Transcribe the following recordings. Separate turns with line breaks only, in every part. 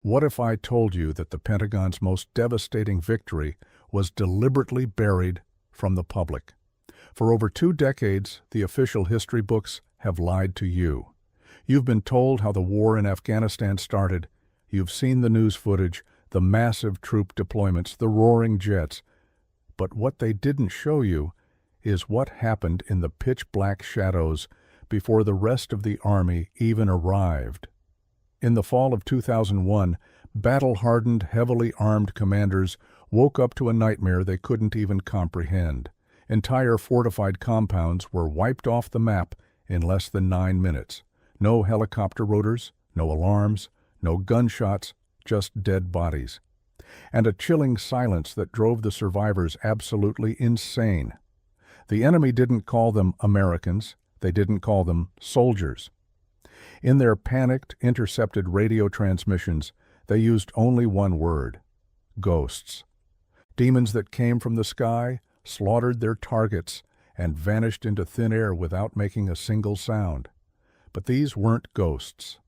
What if I told you that the Pentagon's most devastating victory was deliberately buried from the public? For over 2 decades, the official history books have lied to you. You've been told how the war in Afghanistan started. You've seen the news footage, the massive troop deployments, the roaring jets. But what they didn't show you is what happened in the pitch-black shadows before the rest of the army even arrived. In the fall of 2001, battle-hardened, heavily armed commanders woke up to a nightmare they couldn't even comprehend. Entire fortified compounds were wiped off the map in less than 9 minutes. No helicopter rotors, no alarms, no gunshots, just dead bodies. And a chilling silence that drove the survivors absolutely insane. The enemy didn't call them Americans, they didn't call them soldiers. In their panicked, intercepted radio transmissions, they used only one word: ghosts. Demons that came from the sky, slaughtered their targets, and vanished into thin air without making a single sound. But these weren't ghosts.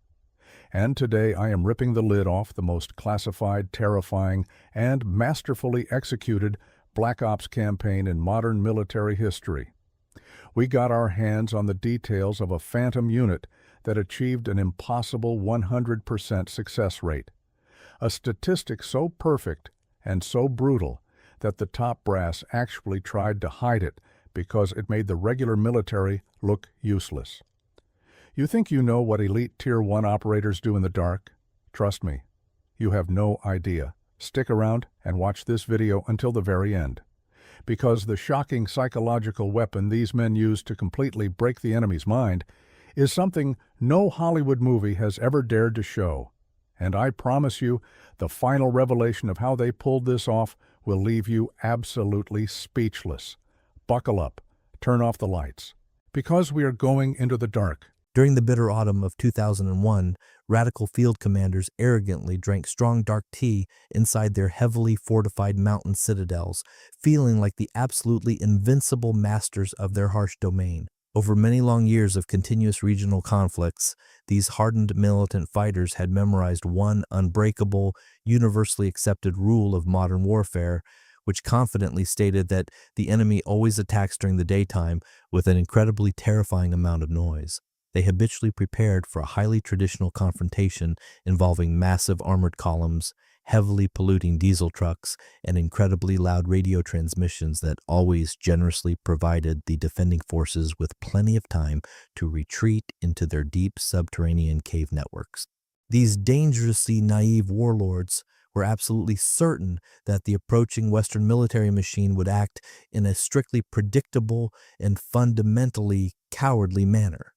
And today I am ripping the lid off the most classified, terrifying, and masterfully executed Black Ops campaign in modern military history. We got our hands on the details of a phantom unit that achieved an impossible 100% success rate. A statistic so perfect and so brutal that the top brass actually tried to hide it because it made the regular military look useless. You think you know what elite Tier 1 operators do in the dark? Trust me, you have no idea. Stick around and watch this video until the very end. Because the shocking psychological weapon these men used to completely break the enemy's mind is something no Hollywood movie has ever dared to show. And I promise you, the final revelation of how they pulled this off will leave you absolutely speechless. Buckle up, turn off the lights, because we are going into the dark.
During the bitter autumn of 2001, radical field commanders arrogantly drank strong dark tea inside their heavily fortified mountain citadels, feeling like the absolutely invincible masters of their harsh domain. Over many long years of continuous regional conflicts, these hardened militant fighters had memorized one unbreakable, universally accepted rule of modern warfare, which confidently stated that the enemy always attacks during the daytime with an incredibly terrifying amount of noise. They habitually prepared for a highly traditional confrontation involving massive armored columns, heavily polluting diesel trucks, and incredibly loud radio transmissions that always generously provided the defending forces with plenty of time to retreat into their deep subterranean cave networks. These dangerously naive warlords were absolutely certain that the approaching Western military machine would act in a strictly predictable and fundamentally cowardly manner,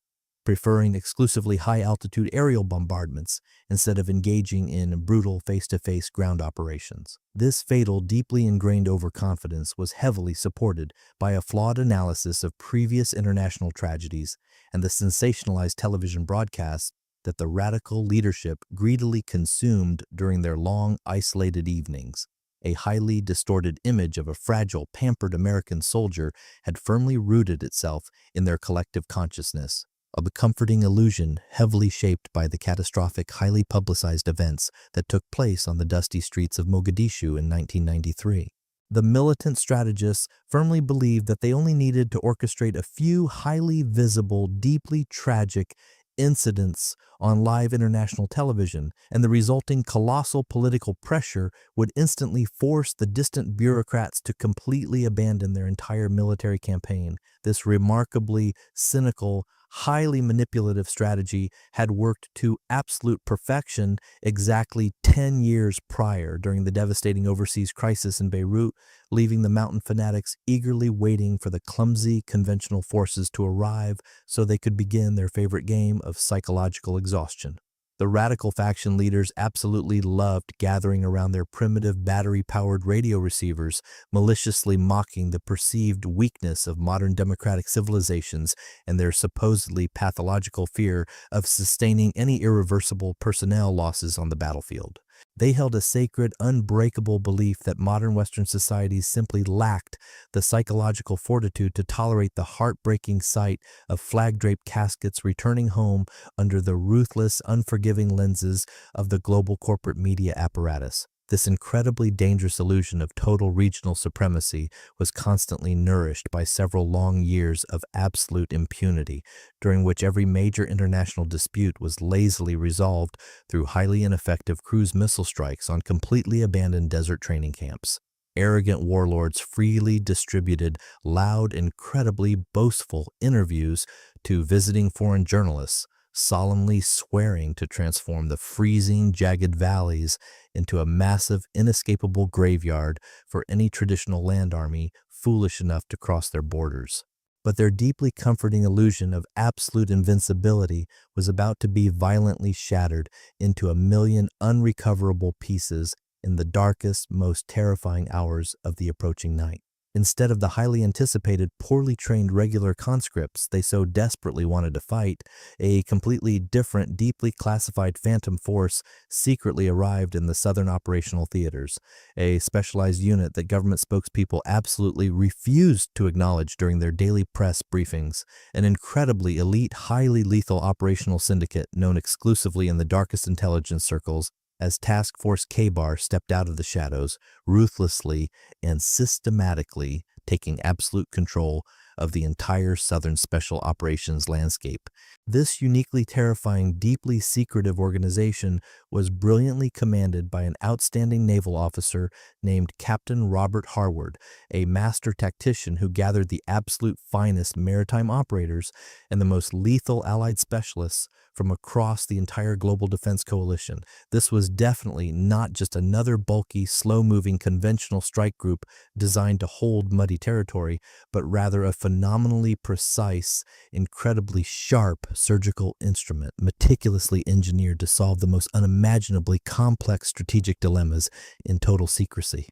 preferring exclusively high-altitude aerial bombardments instead of engaging in brutal face-to-face ground operations. This fatal, deeply ingrained overconfidence was heavily supported by a flawed analysis of previous international tragedies and the sensationalized television broadcasts that the radical leadership greedily consumed during their long, isolated evenings. A highly distorted image of a fragile, pampered American soldier had firmly rooted itself in their collective consciousness, a comforting illusion heavily shaped by the catastrophic, highly publicized events that took place on the dusty streets of Mogadishu in 1993. The militant strategists firmly believed that they only needed to orchestrate a few highly visible, deeply tragic incidents on live international television, and the resulting colossal political pressure would instantly force the distant bureaucrats to completely abandon their entire military campaign. This remarkably cynical, highly manipulative strategy had worked to absolute perfection exactly 10 years prior during the devastating overseas crisis in Beirut, leaving the mountain fanatics eagerly waiting for the clumsy conventional forces to arrive so they could begin their favorite game of psychological exhaustion. The radical faction leaders absolutely loved gathering around their primitive battery-powered radio receivers, maliciously mocking the perceived weakness of modern democratic civilizations and their supposedly pathological fear of sustaining any irreversible personnel losses on the battlefield. They held a sacred, unbreakable belief that modern Western societies simply lacked the psychological fortitude to tolerate the heartbreaking sight of flag-draped caskets returning home under the ruthless, unforgiving lenses of the global corporate media apparatus. This incredibly dangerous illusion of total regional supremacy was constantly nourished by several long years of absolute impunity, during which every major international dispute was lazily resolved through highly ineffective cruise missile strikes on completely abandoned desert training camps. Arrogant warlords freely distributed loud, incredibly boastful interviews to visiting foreign journalists, solemnly swearing to transform the freezing, jagged valleys into a massive, inescapable graveyard for any traditional land army foolish enough to cross their borders. But their deeply comforting illusion of absolute invincibility was about to be violently shattered into a million unrecoverable pieces in the darkest, most terrifying hours of the approaching night. Instead of the highly anticipated, poorly trained regular conscripts they so desperately wanted to fight, a completely different, deeply classified phantom force secretly arrived in the southern operational theaters, a specialized unit that government spokespeople absolutely refused to acknowledge during their daily press briefings, an incredibly elite, highly lethal operational syndicate known exclusively in the darkest intelligence circles as Task Force K-Bar stepped out of the shadows, ruthlessly and systematically taking absolute control of the entire Southern Special Operations landscape. This uniquely terrifying, deeply secretive organization was brilliantly commanded by an outstanding naval officer named Captain Robert Harward, a master tactician who gathered the absolute finest maritime operators and the most lethal allied specialists from across the entire global defense coalition. This was definitely not just another bulky, slow-moving conventional strike group designed to hold muddy territory, but rather a phenomenally precise, incredibly sharp surgical instrument, meticulously engineered to solve the most unimaginably complex strategic dilemmas in total secrecy.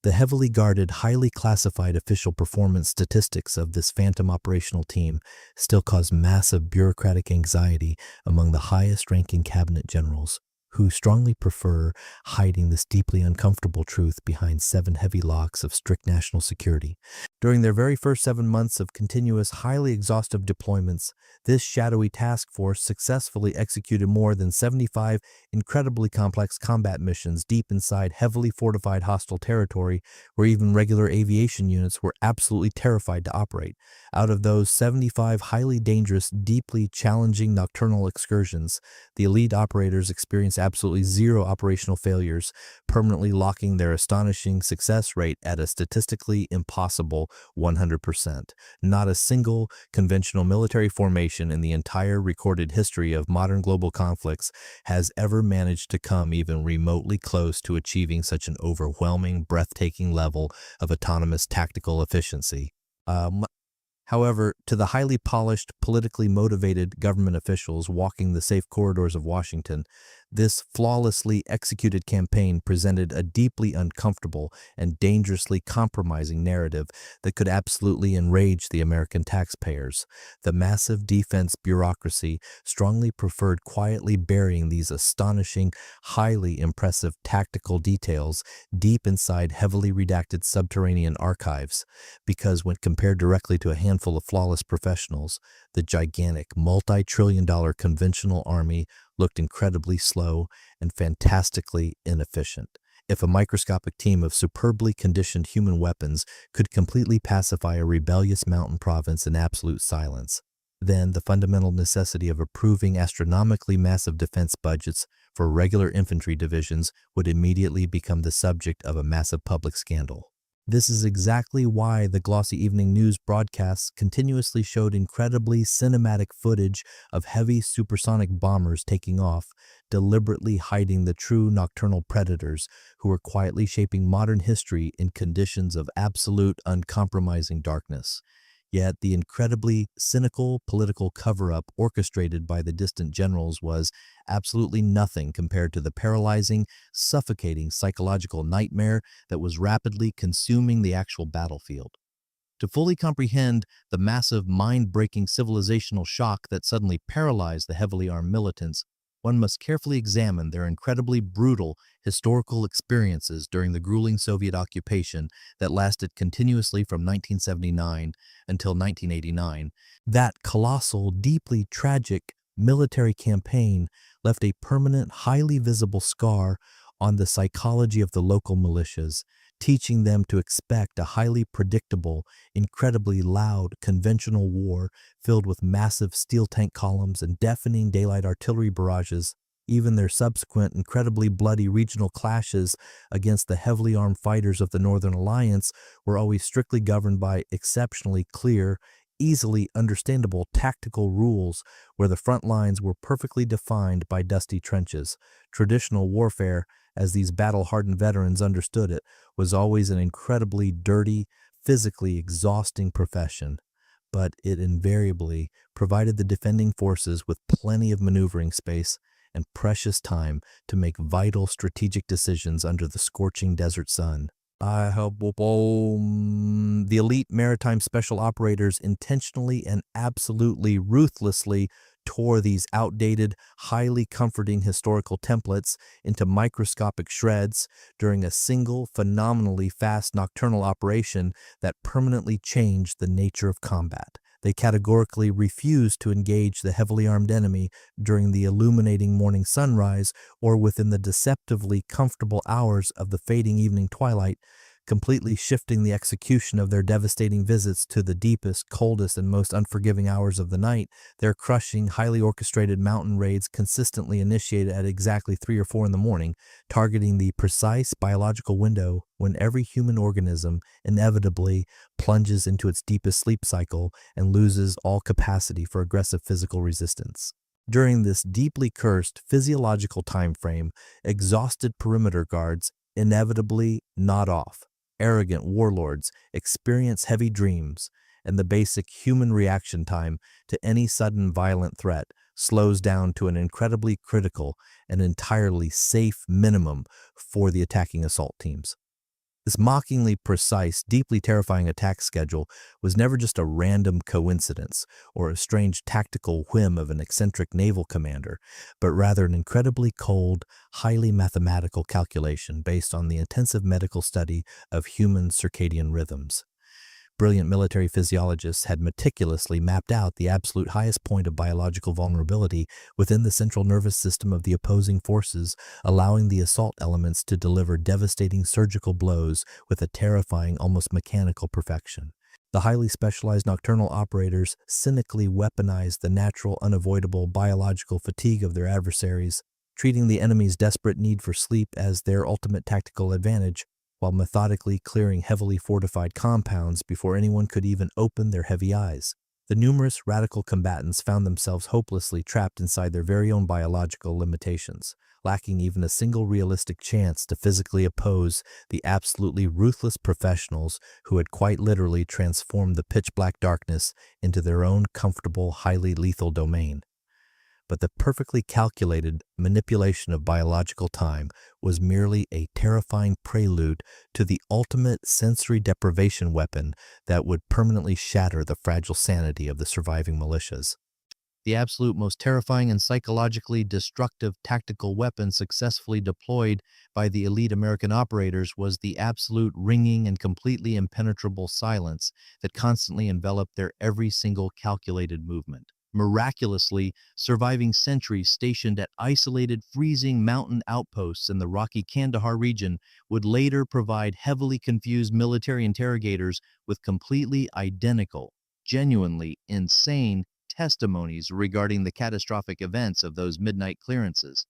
The heavily guarded, highly classified official performance statistics of this phantom operational team still cause massive bureaucratic anxiety among the highest-ranking cabinet generals, who strongly prefer hiding this deeply uncomfortable truth behind 7 heavy locks of strict national security. During their very first 7 months of continuous, highly exhaustive deployments, this shadowy task force successfully executed more than 75 incredibly complex combat missions deep inside heavily fortified hostile territory where even regular aviation units were absolutely terrified to operate. Out of those 75 highly dangerous, deeply challenging nocturnal excursions, the elite operators experienced absolutely 0 operational failures, permanently locking their astonishing success rate at a statistically impossible 100%. Not a single conventional military formation in the entire recorded history of modern global conflicts has ever managed to come even remotely close to achieving such an overwhelming, breathtaking level of autonomous tactical efficiency. However, to the highly polished, politically motivated government officials walking the safe corridors of Washington, this flawlessly executed campaign presented a deeply uncomfortable and dangerously compromising narrative that could absolutely enrage the American taxpayers. The massive defense bureaucracy strongly preferred quietly burying these astonishing, highly impressive tactical details deep inside heavily redacted subterranean archives, because when compared directly to a handful of flawless professionals, the gigantic, multi-trillion-dollar conventional army looked incredibly slow and fantastically inefficient. If a microscopic team of superbly conditioned human weapons could completely pacify a rebellious mountain province in absolute silence, then the fundamental necessity of approving astronomically massive defense budgets for regular infantry divisions would immediately become the subject of a massive public scandal. This is exactly why the glossy evening news broadcasts continuously showed incredibly cinematic footage of heavy supersonic bombers taking off, deliberately hiding the true nocturnal predators who were quietly shaping modern history in conditions of absolute, uncompromising darkness. Yet the incredibly cynical political cover-up orchestrated by the distant generals was absolutely nothing compared to the paralyzing, suffocating psychological nightmare that was rapidly consuming the actual battlefield. To fully comprehend the massive, mind-breaking civilizational shock that suddenly paralyzed the heavily armed militants, one must carefully examine their incredibly brutal historical experiences during the grueling Soviet occupation that lasted continuously from 1979 until 1989. That colossal, deeply tragic military campaign left a permanent, highly visible scar on the psychology of the local militias, teaching them to expect a highly predictable, incredibly loud conventional war filled with massive steel tank columns and deafening daylight artillery barrages. Even their subsequent incredibly bloody regional clashes against the heavily armed fighters of the Northern Alliance were always strictly governed by exceptionally clear, easily understandable tactical rules where the front lines were perfectly defined by dusty trenches. Traditional warfare, as these battle-hardened veterans understood it, was always an incredibly dirty, physically exhausting profession, but it invariably provided the defending forces with plenty of maneuvering space and precious time to make vital strategic decisions under the scorching desert sun. The elite maritime special operators intentionally and absolutely ruthlessly tore these outdated, highly comforting historical templates into microscopic shreds during a single, phenomenally fast nocturnal operation that permanently changed the nature of combat. They categorically refused to engage the heavily armed enemy during the illuminating morning sunrise or within the deceptively comfortable hours of the fading evening twilight, completely shifting the execution of their devastating visits to the deepest, coldest, and most unforgiving hours of the night. Their crushing, highly orchestrated mountain raids consistently initiated at exactly 3 or 4 in the morning, targeting the precise biological window when every human organism inevitably plunges into its deepest sleep cycle and loses all capacity for aggressive physical resistance. During this deeply cursed physiological time frame, exhausted perimeter guards inevitably nod off. Arrogant warlords experience heavy dreams, and the basic human reaction time to any sudden violent threat slows down to an incredibly critical and entirely safe minimum for the attacking assault teams. This mockingly precise, deeply terrifying attack schedule was never just a random coincidence or a strange tactical whim of an eccentric naval commander, but rather an incredibly cold, highly mathematical calculation based on the intensive medical study of human circadian rhythms. Brilliant military physiologists had meticulously mapped out the absolute highest point of biological vulnerability within the central nervous system of the opposing forces, allowing the assault elements to deliver devastating surgical blows with a terrifying, almost mechanical perfection. The highly specialized nocturnal operators cynically weaponized the natural, unavoidable biological fatigue of their adversaries, treating the enemy's desperate need for sleep as their ultimate tactical advantage, while methodically clearing heavily fortified compounds before anyone could even open their heavy eyes. The numerous radical combatants found themselves hopelessly trapped inside their very own biological limitations, lacking even a single realistic chance to physically oppose the absolutely ruthless professionals who had quite literally transformed the pitch-black darkness into their own comfortable, highly lethal domain. But the perfectly calculated manipulation of biological time was merely a terrifying prelude to the ultimate sensory deprivation weapon that would permanently shatter the fragile sanity of the surviving militias. The absolute most terrifying and psychologically destructive tactical weapon successfully deployed by the elite American operators was the absolute ringing and completely impenetrable silence that constantly enveloped their every single calculated movement. Miraculously, surviving sentries stationed at isolated freezing mountain outposts in the rocky Kandahar region would later provide heavily confused military interrogators with completely identical, genuinely insane testimonies regarding the catastrophic events of those midnight clearances.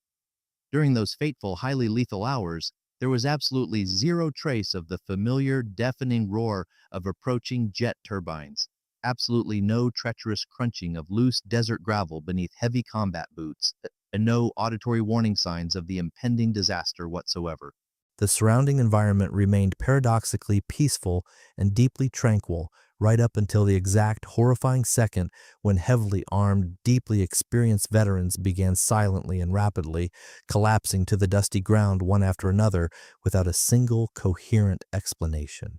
During those fateful, highly lethal hours, there was absolutely zero trace of the familiar, deafening roar of approaching jet turbines. Absolutely no treacherous crunching of loose desert gravel beneath heavy combat boots, and no auditory warning signs of the impending disaster whatsoever. The surrounding environment remained paradoxically peaceful and deeply tranquil right up until the exact horrifying second when heavily armed, deeply experienced veterans began silently and rapidly collapsing to the dusty ground one after another without a single coherent explanation.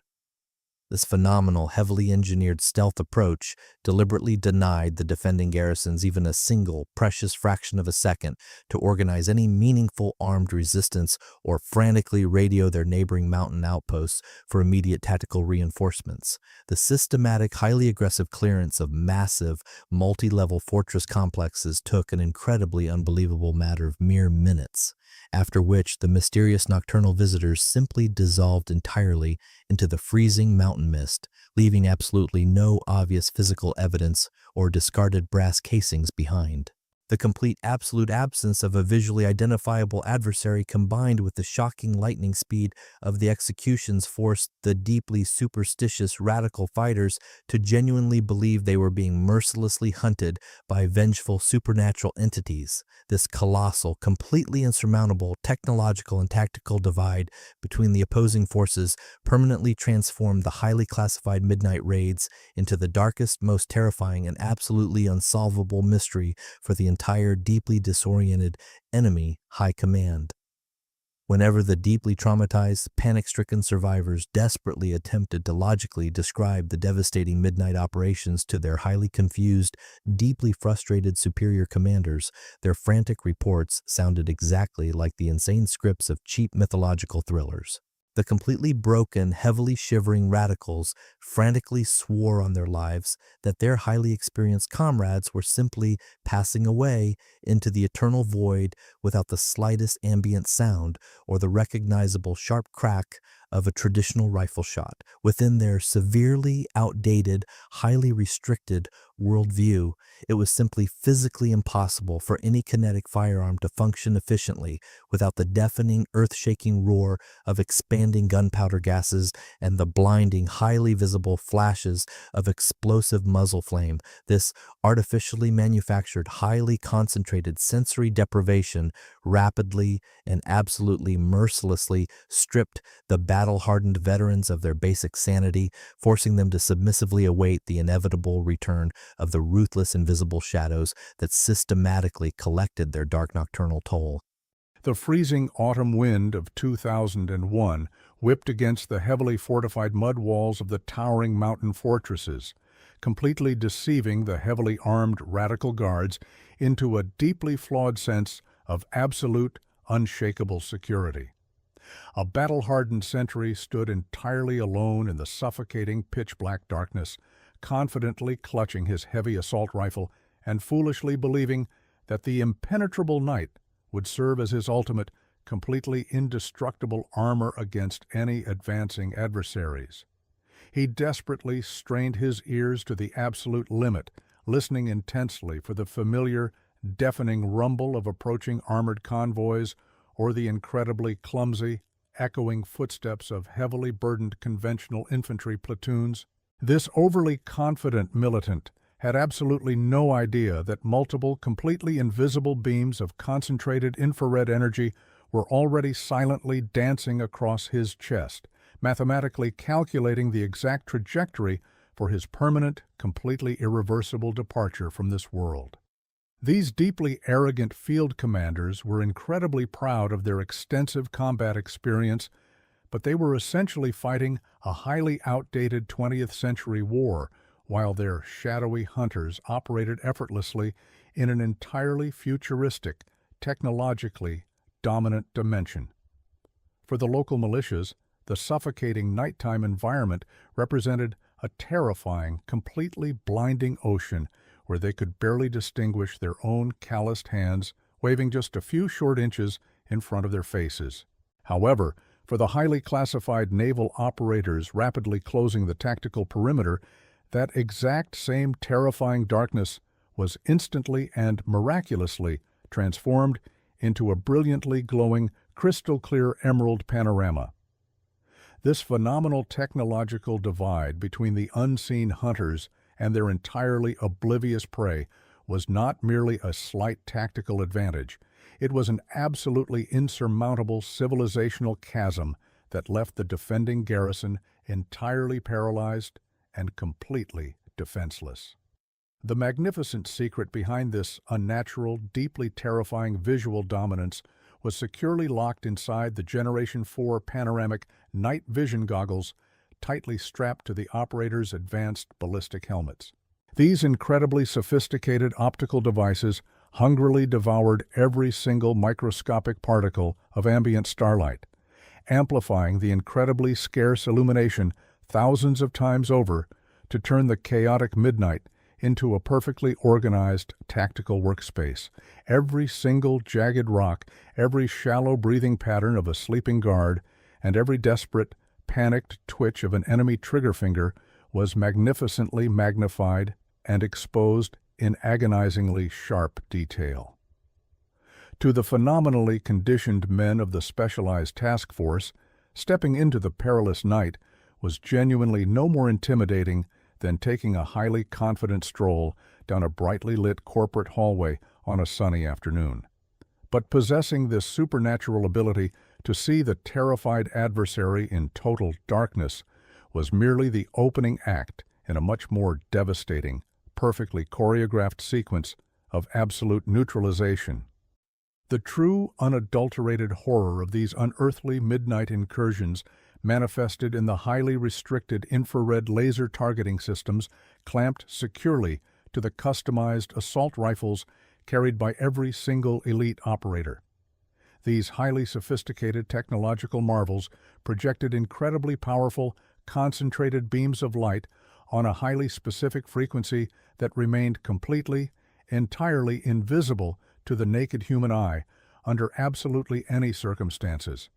This phenomenal, heavily engineered stealth approach deliberately denied the defending garrisons even a single, precious fraction of a second to organize any meaningful armed resistance or frantically radio their neighboring mountain outposts for immediate tactical reinforcements. The systematic, highly aggressive clearance of massive, multi-level fortress complexes took an incredibly unbelievable matter of mere minutes, after which the mysterious nocturnal visitors simply dissolved entirely into the freezing mountain mist, leaving absolutely no obvious physical evidence or discarded brass casings behind. The complete absolute absence of a visually identifiable adversary combined with the shocking lightning speed of the executions forced the deeply superstitious radical fighters to genuinely believe they were being mercilessly hunted by vengeful supernatural entities. This colossal, completely insurmountable technological and tactical divide between the opposing forces permanently transformed the highly classified midnight raids into the darkest, most terrifying, and absolutely unsolvable mystery for the entire deeply disoriented enemy high command. Whenever the deeply traumatized, panic-stricken survivors desperately attempted to logically describe the devastating midnight operations to their highly confused, deeply frustrated superior commanders, their frantic reports sounded exactly like the insane scripts of cheap mythological thrillers. The completely broken, heavily shivering radicals frantically swore on their lives that their highly experienced comrades were simply passing away into the eternal void without the slightest ambient sound or the recognizable sharp crack of a traditional rifle shot. Within their severely outdated, highly restricted worldview, it was simply physically impossible for any kinetic firearm to function efficiently without the deafening, earth-shaking roar of expanding gunpowder gases and the blinding, highly visible flashes of explosive muzzle flame. This artificially manufactured, highly concentrated sensory deprivation rapidly and absolutely mercilessly stripped the battle-hardened veterans of their basic sanity, forcing them to submissively await the inevitable return of the ruthless invisible shadows that systematically collected their dark nocturnal toll.
The freezing autumn wind of 2001 whipped against the heavily fortified mud walls of the towering mountain fortresses, completely deceiving the heavily armed radical guards into a deeply flawed sense of absolute, unshakable security. A battle-hardened sentry stood entirely alone in the suffocating pitch-black darkness, confidently clutching his heavy assault rifle and foolishly believing that the impenetrable night would serve as his ultimate, completely indestructible armor against any advancing adversaries. He desperately strained his ears to the absolute limit, listening intensely for the familiar, deafening rumble of approaching armored convoys or the incredibly clumsy, echoing footsteps of heavily burdened conventional infantry platoons. This overly confident militant had absolutely no idea that multiple completely invisible beams of concentrated infrared energy were already silently dancing across his chest, mathematically calculating the exact trajectory for his permanent, completely irreversible departure from this world. These deeply arrogant field commanders were incredibly proud of their extensive combat experience, but they were essentially fighting a highly outdated 20th century war, while their shadowy hunters operated effortlessly in an entirely futuristic, technologically dominant dimension. For the local militias, the suffocating nighttime environment represented a terrifying, completely blinding ocean where they could barely distinguish their own calloused hands waving just a few short inches in front of their faces. However, for the highly classified naval operators rapidly closing the tactical perimeter, that exact same terrifying darkness was instantly and miraculously transformed into a brilliantly glowing, crystal-clear emerald panorama. This phenomenal technological divide between the unseen hunters and their entirely oblivious prey was not merely a slight tactical advantage. It was an absolutely insurmountable civilizational chasm that left the defending garrison entirely paralyzed and completely defenseless. The magnificent secret behind this unnatural, deeply terrifying visual dominance was securely locked inside the Generation 4 panoramic night vision goggles tightly strapped to the operator's advanced ballistic helmets. These incredibly sophisticated optical devices hungrily devoured every single microscopic particle of ambient starlight, amplifying the incredibly scarce illumination thousands of times over to turn the chaotic midnight into a perfectly organized tactical workspace. Every single jagged rock, every shallow breathing pattern of a sleeping guard, and every desperate, panicked twitch of an enemy trigger finger was magnificently magnified and exposed in agonizingly sharp detail. To the phenomenally conditioned men of the specialized task force, stepping into the perilous night was genuinely no more intimidating than taking a highly confident stroll down a brightly lit corporate hallway on a sunny afternoon. But possessing this supernatural ability to see the terrified adversary in total darkness was merely the opening act in a much more devastating, perfectly choreographed sequence of absolute neutralization. The true, unadulterated horror of these unearthly midnight incursions manifested in the highly restricted infrared laser targeting systems clamped securely to the customized assault rifles carried by every single elite operator. These highly sophisticated technological marvels projected incredibly powerful, concentrated beams of light on a highly specific frequency that remained completely, entirely invisible to the naked human eye under absolutely any circumstances.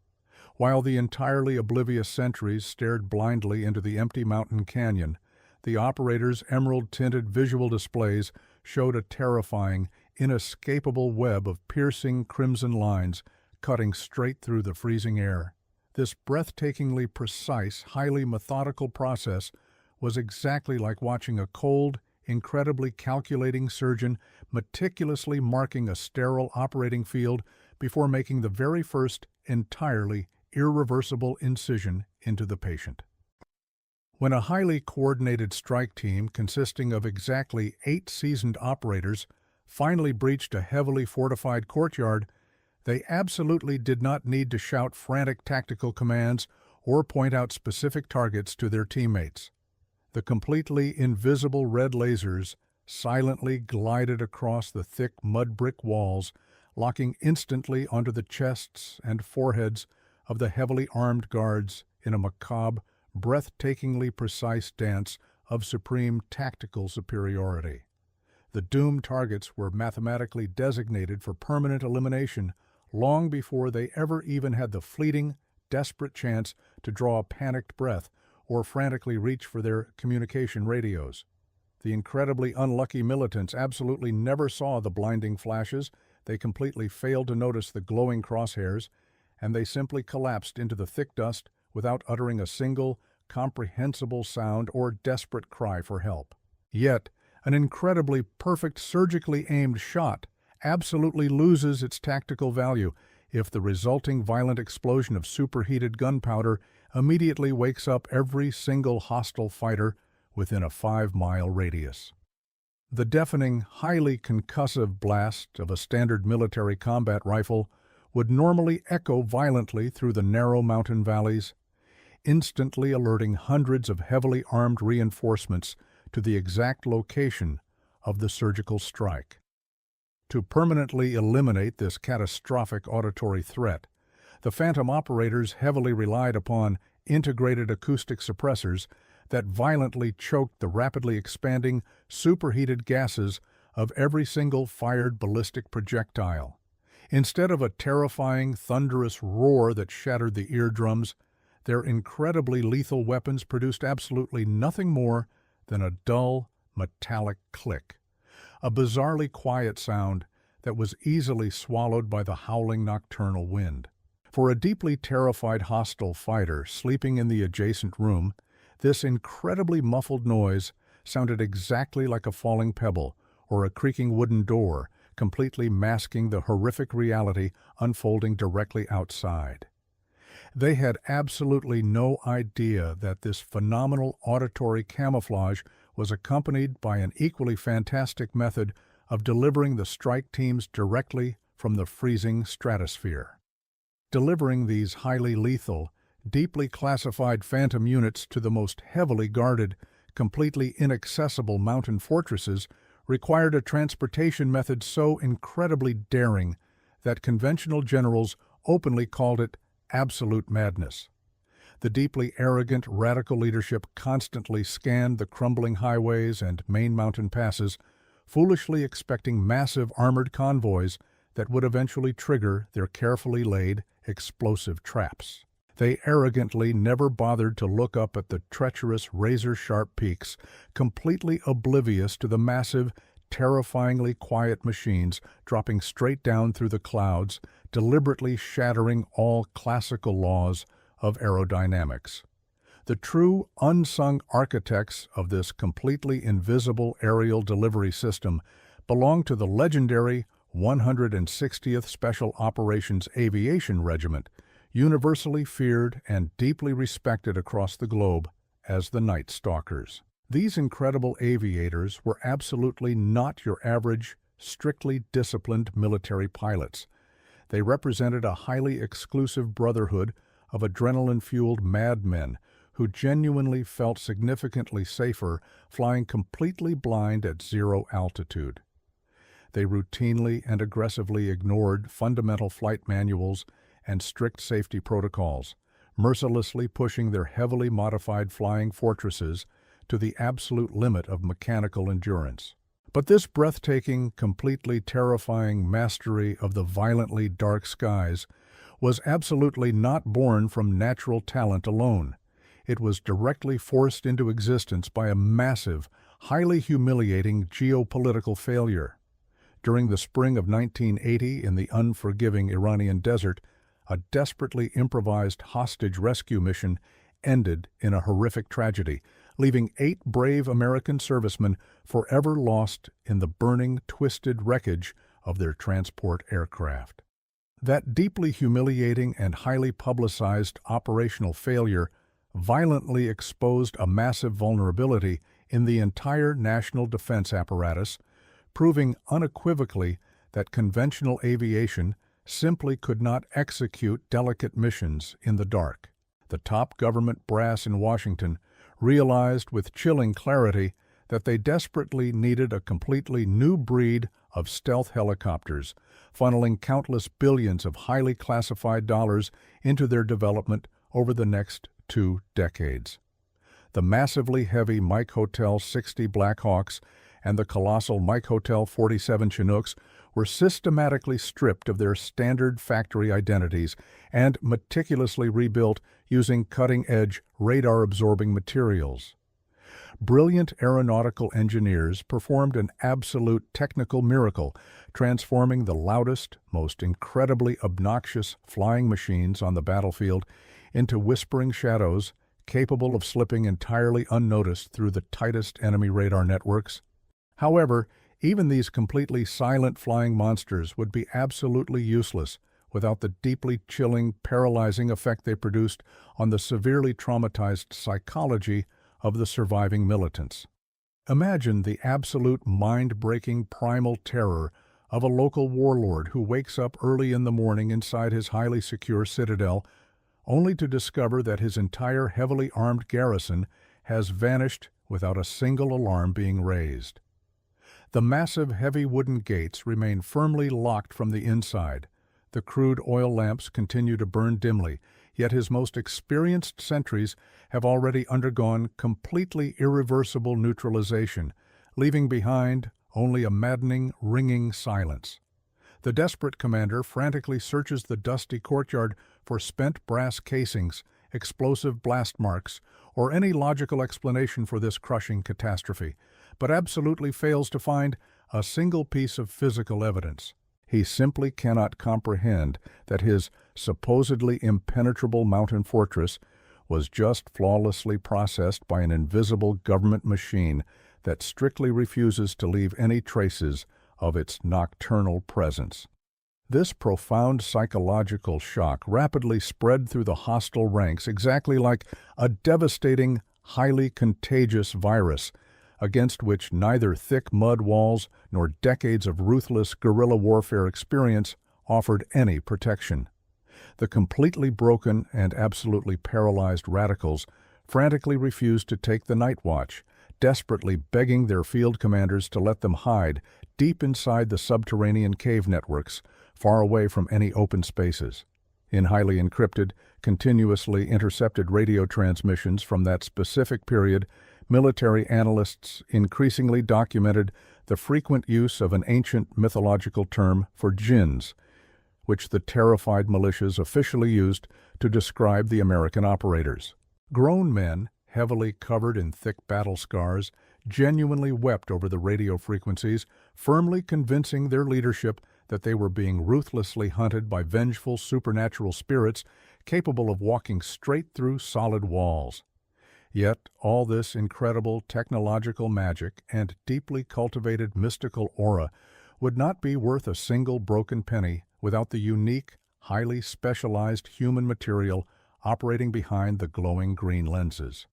While the entirely oblivious sentries stared blindly into the empty mountain canyon, the operators' emerald-tinted visual displays showed a terrifying, inescapable web of piercing crimson lines cutting straight through the freezing air. This breathtakingly precise, highly methodical process was exactly like watching a cold, incredibly calculating surgeon meticulously marking a sterile operating field before making the very first entirely irreversible incision into the patient. When a highly coordinated strike team consisting of exactly 8 seasoned operators finally breached a heavily fortified courtyard, they absolutely did not need to shout frantic tactical commands or point out specific targets to their teammates. The completely invisible red lasers silently glided across the thick mud brick walls, locking instantly onto the chests and foreheads of the heavily armed guards in a macabre, breathtakingly precise dance of supreme tactical superiority. The doomed targets were mathematically designated for permanent elimination long before they ever even had the fleeting, desperate chance to draw a panicked breath or frantically reach for their communication radios. The incredibly unlucky militants absolutely never saw the blinding flashes, they completely failed to notice the glowing crosshairs, and they simply collapsed into the thick dust without uttering a single, comprehensible sound or desperate cry for help. Yet, an incredibly perfect surgically aimed shot absolutely loses its tactical value if the resulting violent explosion of superheated gunpowder immediately wakes up every single hostile fighter within a 5-mile radius. The deafening, highly concussive blast of a standard military combat rifle would normally echo violently through the narrow mountain valleys, instantly alerting hundreds of heavily armed reinforcements to the exact location of the surgical strike. To permanently eliminate this catastrophic auditory threat, the Phantom operators heavily relied upon integrated acoustic suppressors that violently choked the rapidly expanding, superheated gases of every single fired ballistic projectile. Instead of a terrifying, thunderous roar that shattered the eardrums, their incredibly lethal weapons produced absolutely nothing more than a dull, metallic click, a bizarrely quiet sound that was easily swallowed by the howling nocturnal wind. For a deeply terrified hostile fighter sleeping in the adjacent room, this incredibly muffled noise sounded exactly like a falling pebble or a creaking wooden door, completely masking the horrific reality unfolding directly outside. They had absolutely no idea that this phenomenal auditory camouflage was accompanied by an equally fantastic method of delivering the strike teams directly from the freezing stratosphere. Delivering these highly lethal, deeply classified phantom units to the most heavily guarded, completely inaccessible mountain fortresses required a transportation method so incredibly daring that conventional generals openly called it absolute madness. The deeply arrogant, radical leadership constantly scanned the crumbling highways and main mountain passes, foolishly expecting massive armored convoys that would eventually trigger their carefully laid, explosive traps. They arrogantly never bothered to look up at the treacherous, razor-sharp peaks, completely oblivious to the massive, terrifyingly quiet machines dropping straight down through the clouds, deliberately shattering all classical laws of aerodynamics. The true, unsung architects of this completely invisible aerial delivery system belong to the legendary 160th Special Operations Aviation Regiment, universally feared and deeply respected across the globe as the Night Stalkers. These incredible aviators were absolutely not your average, strictly disciplined military pilots. They represented a highly exclusive brotherhood of adrenaline-fueled madmen who genuinely felt significantly safer flying completely blind at zero altitude. They routinely and aggressively ignored fundamental flight manuals and strict safety protocols, mercilessly pushing their heavily modified flying fortresses to the absolute limit of mechanical endurance. But this breathtaking, completely terrifying mastery of the violently dark skies was absolutely not born from natural talent alone. It was directly forced into existence by a massive, highly humiliating geopolitical failure. During the spring of 1980 in the unforgiving Iranian desert, a desperately improvised hostage rescue mission ended in a horrific tragedy, leaving 8 brave American servicemen forever lost in the burning, twisted wreckage of their transport aircraft. That deeply humiliating and highly publicized operational failure violently exposed a massive vulnerability in the entire national defense apparatus, proving unequivocally that conventional aviation simply could not execute delicate missions in the dark. The top government brass in Washington realized with chilling clarity that they desperately needed a completely new breed of stealth helicopters, funneling countless billions of highly classified dollars into their development over the next 2 decades. The massively heavy Mike Hotel 60 Black Hawks and the colossal Mike Hotel 47 Chinooks were systematically stripped of their standard factory identities and meticulously rebuilt using cutting-edge, radar-absorbing materials. Brilliant aeronautical engineers performed an absolute technical miracle, transforming the loudest, most incredibly obnoxious flying machines on the battlefield into whispering shadows capable of slipping entirely unnoticed through the tightest enemy radar networks. However, even these completely silent flying monsters would be absolutely useless without the deeply chilling, paralyzing effect they produced on the severely traumatized psychology of the surviving militants. Imagine the absolute mind-breaking primal terror of a local warlord who wakes up early in the morning inside his highly secure citadel, only to discover that his entire heavily armed garrison has vanished without a single alarm being raised. The massive heavy wooden gates remain firmly locked from the inside. The crude oil lamps continue to burn dimly, yet his most experienced sentries have already undergone completely irreversible neutralization, leaving behind only a maddening, ringing silence. The desperate commander frantically searches the dusty courtyard for spent brass casings, explosive blast marks, or any logical explanation for this crushing catastrophe, but absolutely fails to find a single piece of physical evidence. He simply cannot comprehend that his supposedly impenetrable mountain fortress was just flawlessly processed by an invisible government machine that strictly refuses to leave any traces of its nocturnal presence. This profound psychological shock rapidly spread through the hostile ranks exactly like a devastating, highly contagious virus, against which neither thick mud walls nor decades of ruthless guerrilla warfare experience offered any protection. The completely broken and absolutely paralyzed radicals frantically refused to take the night watch, desperately begging their field commanders to let them hide deep inside the subterranean cave networks, far away from any open spaces. In highly encrypted, continuously intercepted radio transmissions from that specific period, military analysts increasingly documented the frequent use of an ancient mythological term for jinns, which the terrified militias officially used to describe the American operators. Grown men, heavily covered in thick battle scars, genuinely wept over the radio frequencies, firmly convincing their leadership that they were being ruthlessly hunted by vengeful supernatural spirits capable of walking straight through solid walls. Yet all this incredible technological magic and deeply cultivated mystical aura would not be worth a single broken penny without the unique, highly specialized human material operating behind the glowing green lenses.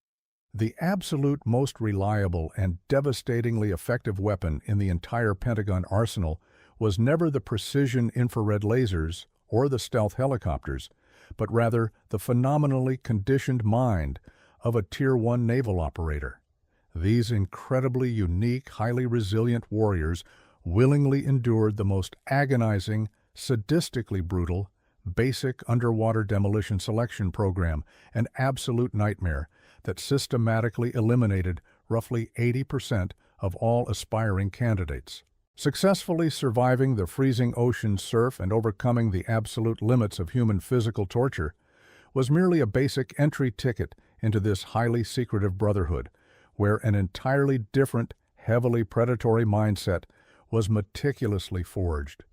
The absolute most reliable and devastatingly effective weapon in the entire Pentagon arsenal was never the precision infrared lasers or the stealth helicopters, but rather the phenomenally conditioned mind of a Tier 1 naval operator. These incredibly unique, highly resilient warriors willingly endured the most agonizing, sadistically brutal, basic underwater demolition selection program, an absolute nightmare that systematically eliminated roughly 80% of all aspiring candidates. Successfully surviving the freezing ocean surf and overcoming the absolute limits of human physical torture was merely a basic entry ticket into this highly secretive brotherhood, where an entirely different, heavily predatory mindset was meticulously forged.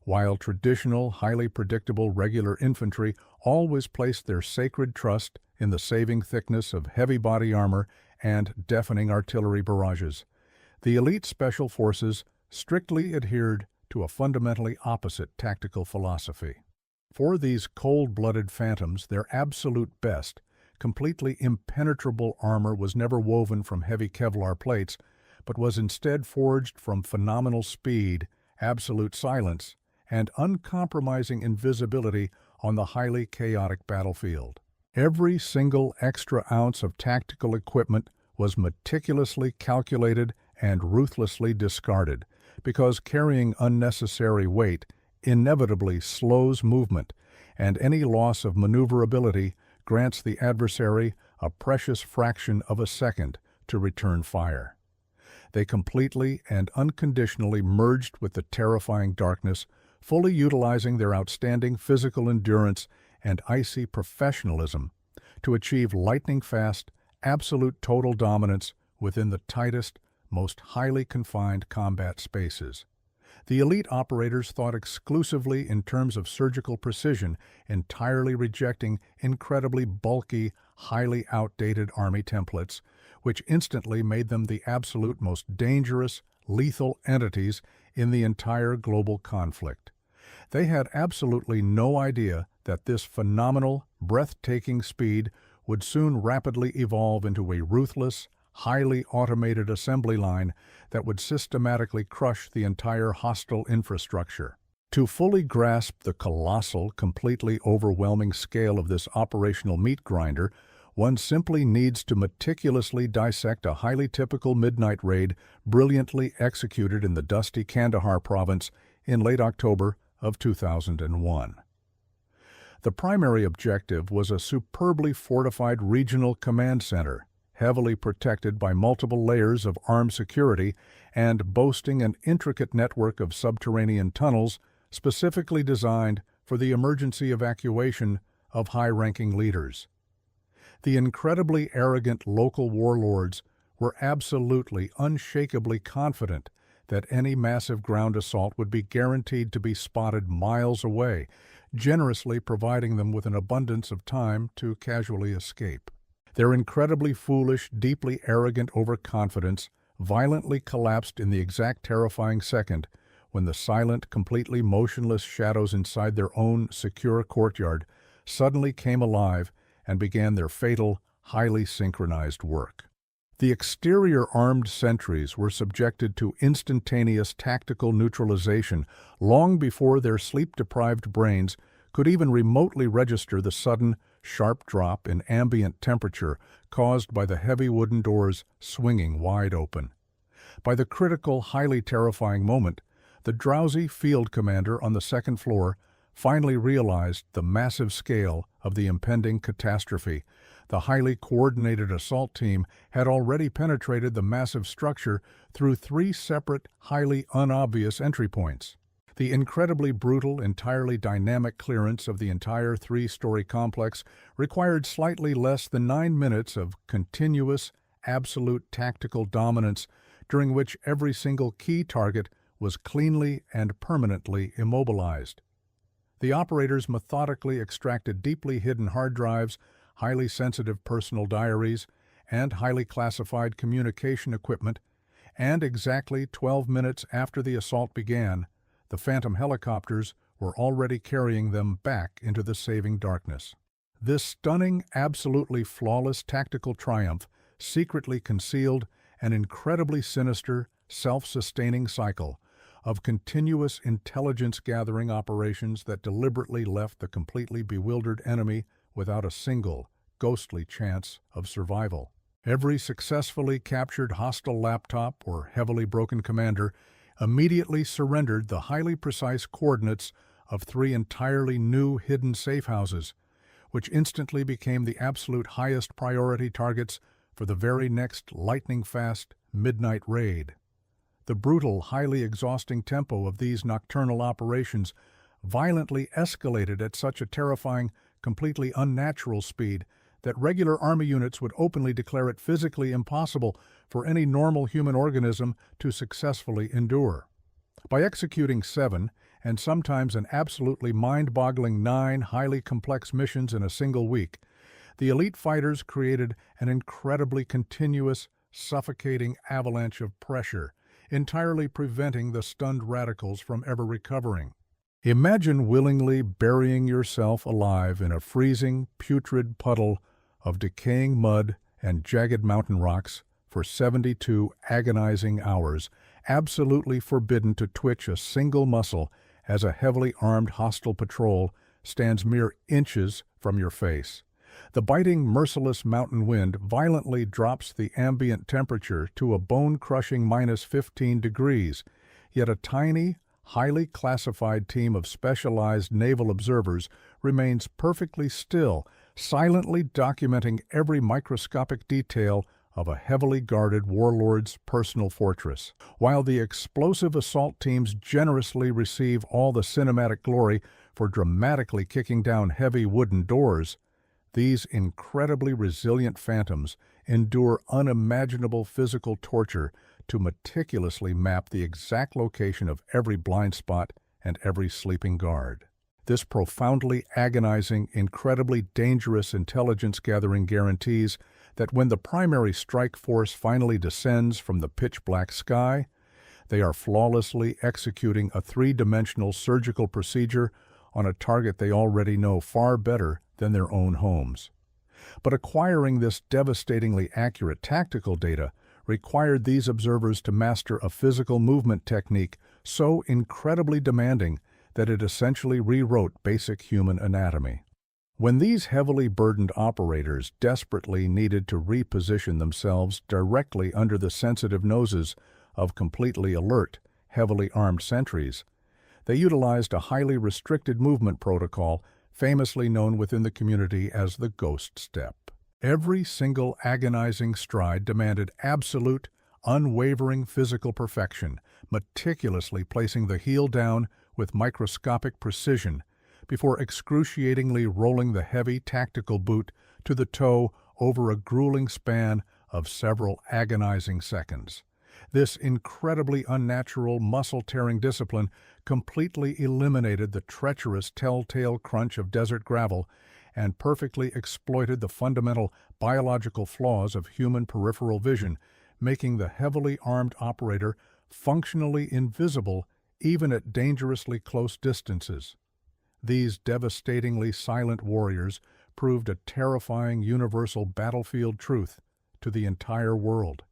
While traditional, highly predictable regular infantry always placed their sacred trust in the saving thickness of heavy body armor and deafening artillery barrages, the elite special forces strictly adhered to a fundamentally opposite tactical philosophy. For these cold-blooded phantoms, their absolute best, completely impenetrable armor was never woven from heavy Kevlar plates, but was instead forged from phenomenal speed, absolute silence, and uncompromising invisibility on the highly chaotic battlefield. Every single extra ounce of tactical equipment was meticulously calculated and ruthlessly discarded, because carrying unnecessary weight inevitably slows movement, and any loss of maneuverability grants the adversary a precious fraction of a second to return fire. They completely and unconditionally merged with the terrifying darkness, fully utilizing their outstanding physical endurance and icy professionalism to achieve lightning-fast, absolute total dominance within the tightest, most highly confined combat spaces. The elite operators thought exclusively in terms of surgical precision, entirely rejecting incredibly bulky, highly outdated Army templates, which instantly made them the absolute most dangerous, lethal entities in the entire global conflict. They had absolutely no idea that this phenomenal, breathtaking speed would soon rapidly evolve into a ruthless, highly automated assembly line that would systematically crush the entire hostile infrastructure. To fully grasp the colossal, completely overwhelming scale of this operational meat grinder, one simply needs to meticulously dissect a highly typical midnight raid brilliantly executed in the dusty Kandahar province in late October of 2001. The primary objective was a superbly fortified regional command center, heavily protected by multiple layers of armed security and boasting an intricate network of subterranean tunnels specifically designed for the emergency evacuation of high-ranking leaders. The incredibly arrogant local warlords were absolutely, unshakably confident that any massive ground assault would be guaranteed to be spotted miles away, generously providing them with an abundance of time to casually escape. Their incredibly foolish, deeply arrogant overconfidence violently collapsed in the exact terrifying second when the silent, completely motionless shadows inside their own secure courtyard suddenly came alive and began their fatal, highly synchronized work. The exterior armed sentries were subjected to instantaneous tactical neutralization long before their sleep-deprived brains could even remotely register the sudden, sharp drop in ambient temperature caused by the heavy wooden doors swinging wide open. By the critical, highly terrifying moment, the drowsy field commander on the second floor finally realized the massive scale of the impending catastrophe. The highly coordinated assault team had already penetrated the massive structure through 3 separate, highly unobvious entry points. The incredibly brutal, entirely dynamic clearance of the entire 3-story complex required slightly less than 9 minutes of continuous, absolute tactical dominance, during which every single key target was cleanly and permanently immobilized. The operators methodically extracted deeply hidden hard drives, highly sensitive personal diaries, and highly classified communication equipment, and exactly 12 minutes after the assault began, the Phantom helicopters were already carrying them back into the saving darkness. This stunning, absolutely flawless tactical triumph secretly concealed an incredibly sinister, self-sustaining cycle of continuous intelligence-gathering operations that deliberately left the completely bewildered enemy without a single, ghostly chance of survival. Every successfully captured hostile laptop or heavily broken commander immediately surrendered the highly precise coordinates of 3 entirely new hidden safe houses, which instantly became the absolute highest priority targets for the very next lightning-fast midnight raid. The brutal, highly exhausting tempo of these nocturnal operations violently escalated at such a terrifying, completely unnatural speed that regular Army units would openly declare it physically impossible for any normal human organism to successfully endure. By executing 7, and sometimes an absolutely mind-boggling 9 highly complex missions in a single week, the elite fighters created an incredibly continuous, suffocating avalanche of pressure, entirely preventing the stunned radicals from ever recovering. Imagine willingly burying yourself alive in a freezing, putrid puddle of decaying mud and jagged mountain rocks for 72 agonizing hours, absolutely forbidden to twitch a single muscle as a heavily armed hostile patrol stands mere inches from your face. The biting, merciless mountain wind violently drops the ambient temperature to a bone-crushing -15 degrees, yet a tiny, highly classified team of specialized naval observers remains perfectly still, silently documenting every microscopic detail of a heavily guarded warlord's personal fortress. While the explosive assault teams generously receive all the cinematic glory for dramatically kicking down heavy wooden doors, these incredibly resilient phantoms endure unimaginable physical torture to meticulously map the exact location of every blind spot and every sleeping guard. This profoundly agonizing, incredibly dangerous intelligence-gathering guarantees that when the primary strike force finally descends from the pitch-black sky, they are flawlessly executing a 3-dimensional surgical procedure on a target they already know far better than their own homes. But acquiring this devastatingly accurate tactical data required these observers to master a physical movement technique so incredibly demanding that it essentially rewrote basic human anatomy. When these heavily burdened operators desperately needed to reposition themselves directly under the sensitive noses of completely alert, heavily armed sentries, they utilized a highly restricted movement protocol famously known within the community as the ghost step. Every single agonizing stride demanded absolute, unwavering physical perfection, meticulously placing the heel down with microscopic precision before excruciatingly rolling the heavy tactical boot to the toe over a grueling span of several agonizing seconds. This incredibly unnatural, muscle-tearing discipline completely eliminated the treacherous telltale crunch of desert gravel and perfectly exploited the fundamental biological flaws of human peripheral vision, making the heavily armed operator functionally invisible even at dangerously close distances. These devastatingly silent warriors proved a terrifying universal battlefield truth to the entire world.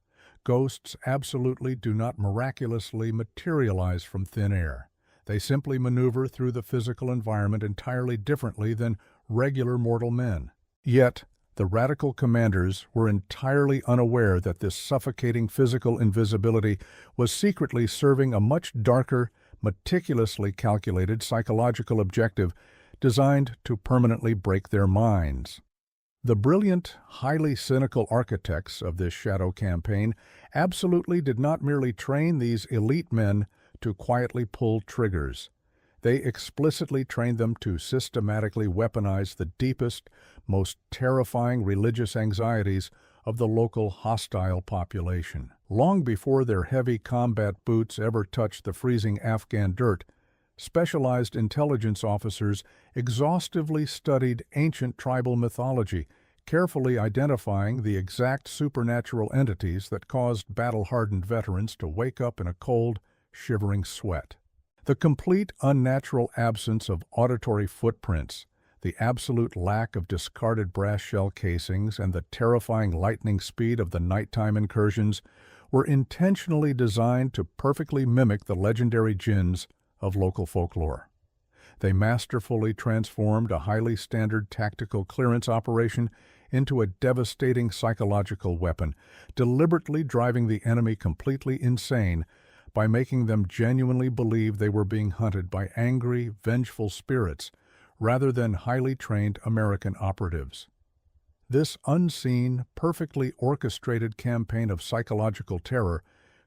Ghosts absolutely do not miraculously materialize from thin air. They simply maneuver through the physical environment entirely differently than regular mortal men. Yet, the radical commanders were entirely unaware that this suffocating physical invisibility was secretly serving a much darker, meticulously calculated psychological objective designed to permanently break their minds. The brilliant, highly cynical architects of this shadow campaign absolutely did not merely train these elite men to quietly pull triggers. They explicitly trained them to systematically weaponize the deepest, most terrifying religious anxieties of the local hostile population. Long before their heavy combat boots ever touched the freezing Afghan dirt, specialized intelligence officers exhaustively studied ancient tribal mythology, carefully identifying the exact supernatural entities that caused battle-hardened veterans to wake up in a cold, shivering sweat. The complete unnatural absence of auditory footprints, the absolute lack of discarded brass shell casings, and the terrifying lightning speed of the nighttime incursions were intentionally designed to perfectly mimic the legendary jinns of local folklore. They masterfully transformed a highly standard tactical clearance operation into a devastating psychological weapon, deliberately driving the enemy completely insane by making them genuinely believe they were being hunted by angry, vengeful spirits rather than highly trained American operatives. This unseen, perfectly orchestrated campaign of psychological terror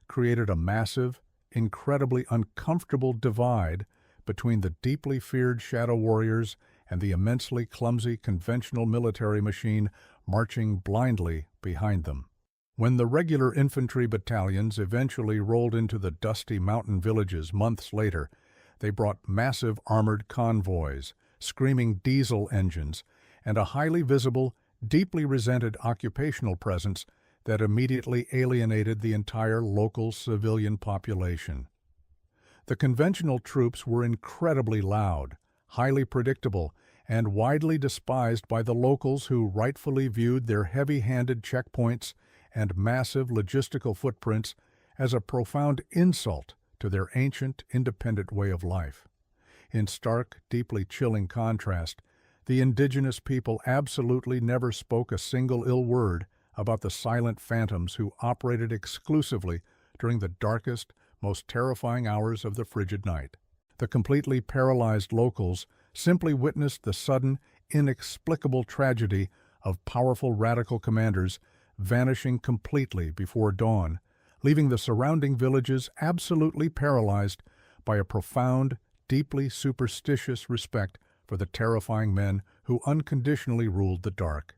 created a massive, incredibly uncomfortable divide between the deeply feared shadow warriors and the immensely clumsy conventional military machine marching blindly behind them. When the regular infantry battalions eventually rolled into the dusty mountain villages months later, they brought massive armored convoys, screaming diesel engines, and a highly visible, deeply resented occupational presence that immediately alienated the entire local civilian population. The conventional troops were incredibly loud, highly predictable, and widely despised by the locals who rightfully viewed their heavy-handed checkpoints and massive logistical footprints as a profound insult to their ancient, independent way of life. In stark, deeply chilling contrast, the indigenous people absolutely never spoke a single ill word about the silent phantoms who operated exclusively during the darkest, most terrifying hours of the frigid night. The completely paralyzed locals simply witnessed the sudden, inexplicable tragedy of powerful radical commanders vanishing completely before dawn, leaving the surrounding villages absolutely paralyzed by a profound, deeply superstitious respect for the terrifying men who unconditionally ruled the dark.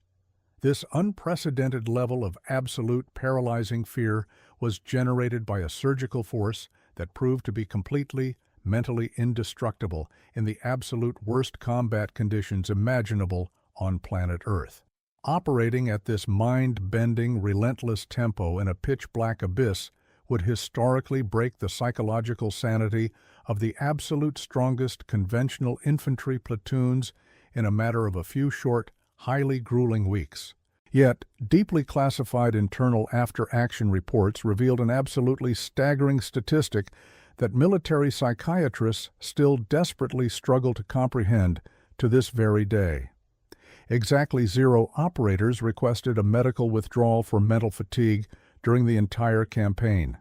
This unprecedented level of absolute paralyzing fear was generated by a surgical force that proved to be completely, mentally indestructible in the absolute worst combat conditions imaginable on planet Earth. Operating at this mind-bending, relentless tempo in a pitch-black abyss would historically break the psychological sanity of the absolute strongest conventional infantry platoons in a matter of a few short, highly grueling weeks. Yet, deeply classified internal after-action reports revealed an absolutely staggering statistic that military psychiatrists still desperately struggle to comprehend to this very day. Exactly 0 operators requested a medical withdrawal for mental fatigue during the entire campaign.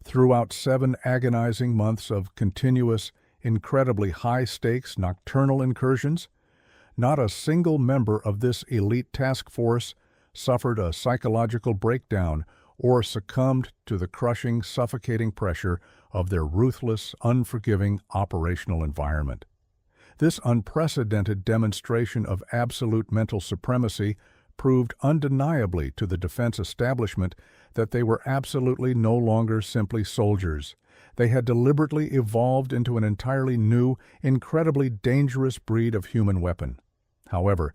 Throughout 7 agonizing months of continuous, incredibly high-stakes nocturnal incursions, not a single member of this elite task force suffered a psychological breakdown or succumbed to the crushing, suffocating pressure of their ruthless, unforgiving operational environment. This unprecedented demonstration of absolute mental supremacy proved undeniably to the defense establishment that they were absolutely no longer simply soldiers. They had deliberately evolved into an entirely new, incredibly dangerous breed of human weapon. However,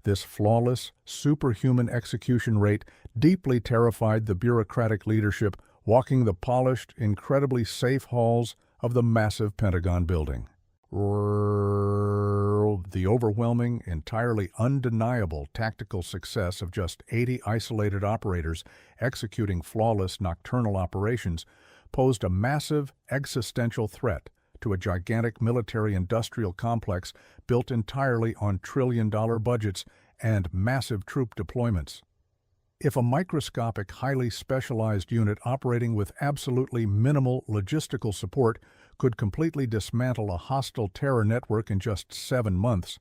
this flawless, superhuman execution rate deeply terrified the bureaucratic leadership walking the polished, incredibly safe halls of the massive Pentagon building. The overwhelming, entirely undeniable tactical success of just 80 isolated operators executing flawless nocturnal operations posed a massive existential threat to a gigantic military-industrial complex built entirely on trillion-dollar budgets and massive troop deployments. If a microscopic, highly specialized unit operating with absolutely minimal logistical support could completely dismantle a hostile terror network in just 7 months,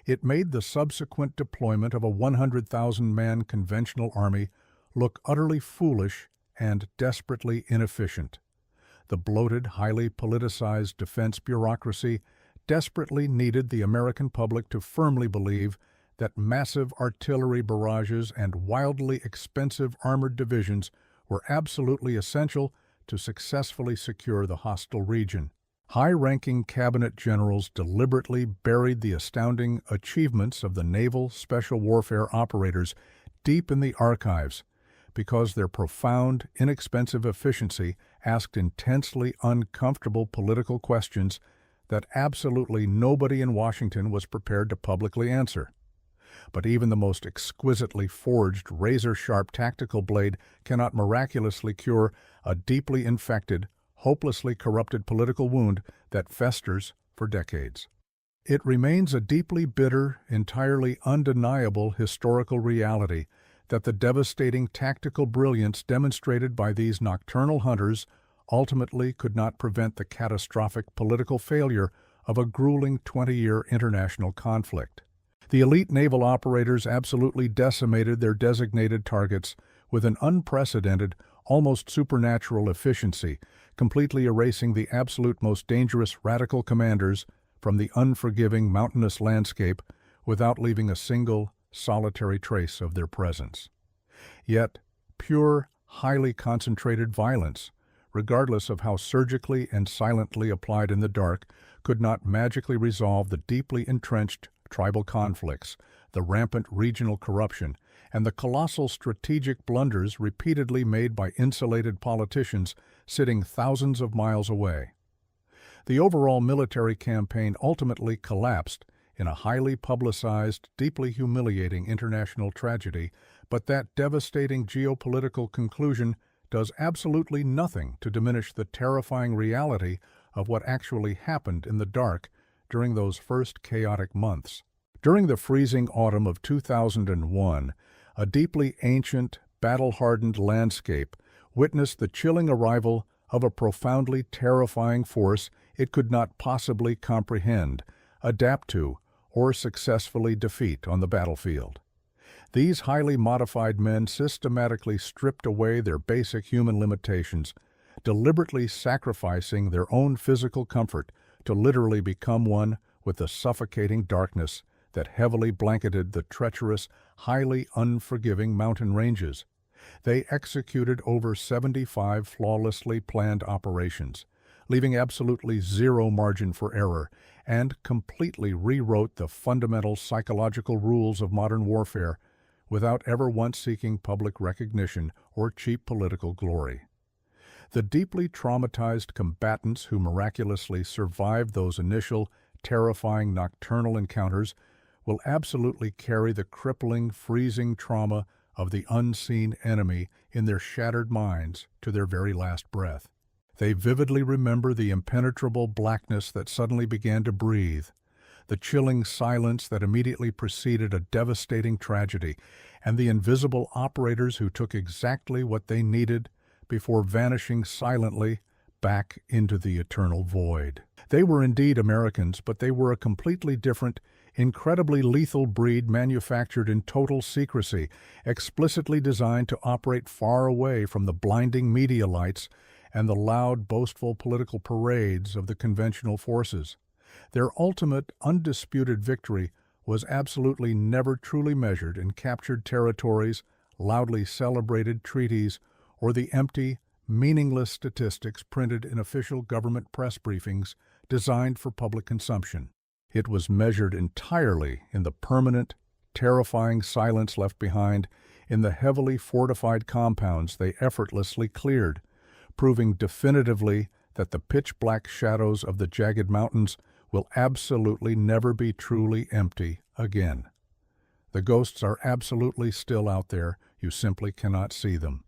it made the subsequent deployment of a 100,000-man conventional army look utterly foolish and desperately inefficient. The bloated, highly politicized defense bureaucracy desperately needed the American public to firmly believe that massive artillery barrages and wildly expensive armored divisions were absolutely essential to successfully secure the hostile region. High-ranking cabinet generals deliberately buried the astounding achievements of the naval special warfare operators deep in the archives because their profound, inexpensive efficiency asked intensely uncomfortable political questions that absolutely nobody in Washington was prepared to publicly answer. But even the most exquisitely forged, razor-sharp tactical blade cannot miraculously cure a deeply infected, hopelessly corrupted political wound that festers for decades. It remains a deeply bitter, entirely undeniable historical reality that the devastating tactical brilliance demonstrated by these nocturnal hunters ultimately could not prevent the catastrophic political failure of a grueling 20-year international conflict. The elite naval operators absolutely decimated their designated targets with an unprecedented, almost supernatural efficiency, completely erasing the absolute most dangerous radical commanders from the unforgiving mountainous landscape without leaving a single, solitary trace of their presence. Yet, pure, highly concentrated violence, regardless of how surgically and silently applied in the dark, could not magically resolve the deeply entrenched tribal conflicts, the rampant regional corruption, and the colossal strategic blunders repeatedly made by insulated politicians sitting thousands of miles away. The overall military campaign ultimately collapsed in a highly publicized, deeply humiliating international tragedy, but that devastating geopolitical conclusion does absolutely nothing to diminish the terrifying reality of what actually happened in the dark during those first chaotic months. During the freezing autumn of 2001, a deeply ancient, battle-hardened landscape witnessed the chilling arrival of a profoundly terrifying force it could not possibly comprehend, adapt to, or successfully defeat on the battlefield. These highly modified men systematically stripped away their basic human limitations, deliberately sacrificing their own physical comfort to literally become one with the suffocating darkness that heavily blanketed the treacherous, highly unforgiving mountain ranges. They executed over 75 flawlessly planned operations, leaving absolutely zero margin for error, and completely rewrote the fundamental psychological rules of modern warfare without ever once seeking public recognition or cheap political glory. The deeply traumatized combatants who miraculously survived those initial, terrifying nocturnal encounters will absolutely carry the crippling, freezing trauma of the unseen enemy in their shattered minds to their very last breath. They vividly remember the impenetrable blackness that suddenly began to breathe, the chilling silence that immediately preceded a devastating tragedy, and the invisible operators who took exactly what they needed before vanishing silently back into the eternal void. They were indeed Americans, but they were a completely different, incredibly lethal breed manufactured in total secrecy, explicitly designed to operate far away from the blinding media lights and the loud, boastful political parades of the conventional forces. Their ultimate, undisputed victory was absolutely never truly measured in captured territories, loudly celebrated treaties, or the empty, meaningless statistics printed in official government press briefings designed for public consumption. It was measured entirely in the permanent, terrifying silence left behind in the heavily fortified compounds they effortlessly cleared, proving definitively that the pitch-black shadows of the jagged mountains will absolutely never be truly empty again. The ghosts are absolutely still out there, you simply cannot see them.